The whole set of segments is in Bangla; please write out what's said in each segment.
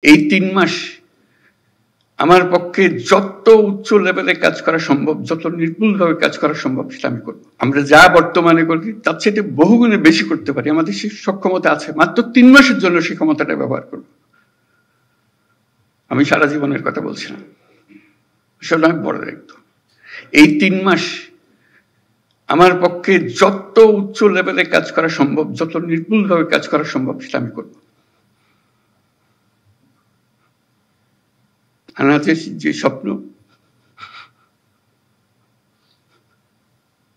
এই ৩ মাস আমার পক্ষে যত উচ্চ লেভেলে কাজ করা সম্ভব, যত নির্ভুলভাবে কাজ করা সম্ভব সেটা আমি করব। আমরা যা বর্তমানে করি তার চেয়ে বহুগুণে বেশি করতে পারি। আমাদের সেই সক্ষমতা আছে। মাত্র ৩ মাসের জন্য সেই ক্ষমতাটা ব্যবহার করব। আমি সারা জীবনের কথা বলছি না, সেটা অনেক বড় দায়িত্ব। এই ৩ মাস আমার পক্ষে যত উচ্চ লেভেলে কাজ করা সম্ভব, যত নির্ভুলভাবে কাজ করা সম্ভব সেটা আমি করব। আনাজের যে স্বপ্ন,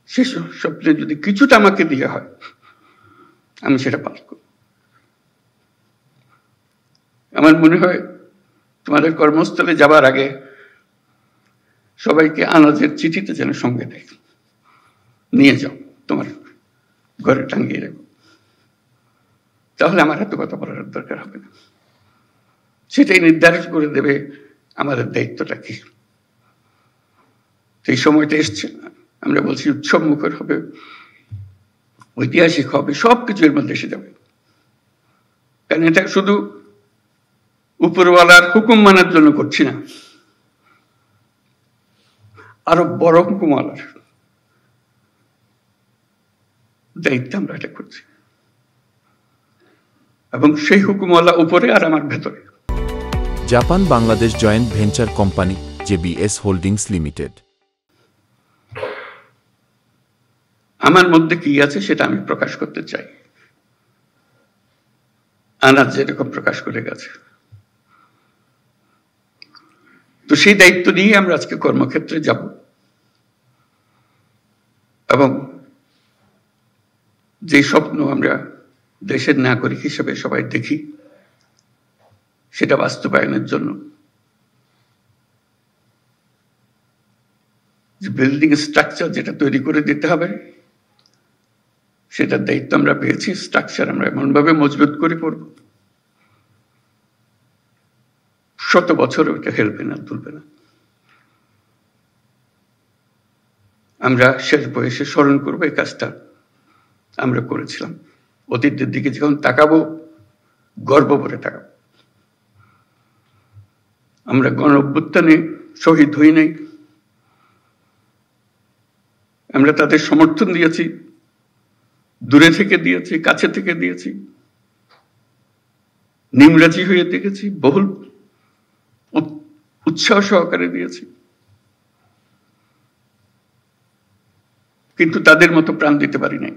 সে স্বপ্নে যদি কিছুটা আমাকে দিয়ে হয় আমি সেটা পালন করব। আমার মনে হয় তোমাদের কর্মস্থলে যাবার আগে সবাইকে আনাজের চিঠিতে যেন সঙ্গে দেয়, নিয়ে যাও, তোমার ঘরে টাঙ্গিয়ে রাখো, তাহলে আমার এত কথা বলার দরকার হবে না। সেটাই নির্ধারণ করে দেবে আমাদের দায়িত্বটা কি। সেই সময়টা এসছে, আমরা বলছি উৎসব মুখর হবে, ঐতিহাসিক হবে, সবকিছু এর মধ্যে এসে যাবে। কারণ এটা শুধু উপরওয়ালার হুকুম মানার জন্য করছি না, আরো বড় হুকুমওয়ালার দায়িত্ব আমরা এটা করছি, এবং সেই হুকুমওয়ালা উপরে আর আমার ভেতরে। Japan Bangladesh joint venture company JBS holdings limited. আমার মধ্যে কি আছে সেটা আমি প্রকাশ করতে চাই। আনাজ যেরকম প্রকাশ করে গেছে, তো সেই দায়িত্ব নিয়ে আমরা আজকে কর্মক্ষেত্রে যাব, এবং যে স্বপ্ন আমরা দেশের নাগরিক হিসেবে সবাই দেখি সেটা বাস্তবায়নের জন্য যে বিল্ডিং স্ট্রাকচার যেটা তৈরি করে দিতে হবে, সেটার দায়িত্ব আমরা পেয়েছি। স্ট্রাকচার আমরা এমনভাবে মজবুত করে করব, শত বছর ওইটা হেলবে না, তুলবে না। আমরা শেষ বয়সে স্মরণ করবো এই কাজটা আমরা করেছিলাম। অতীতের দিকে যখন তাকাবো, গর্ব করে তাকাবো। আমরা গণ অভ্যুত্থানে শহীদ হই নাই, আমরা তাদের সমর্থন দিয়েছি, দূরে থেকে দিয়েছি, কাছে থেকে দিয়েছি, নিমরাজি হয়ে দেখেছি, বহুল উৎসাহ সহকারে দিয়েছি, কিন্তু তাদের মতো প্রাণ দিতে পারি নাই।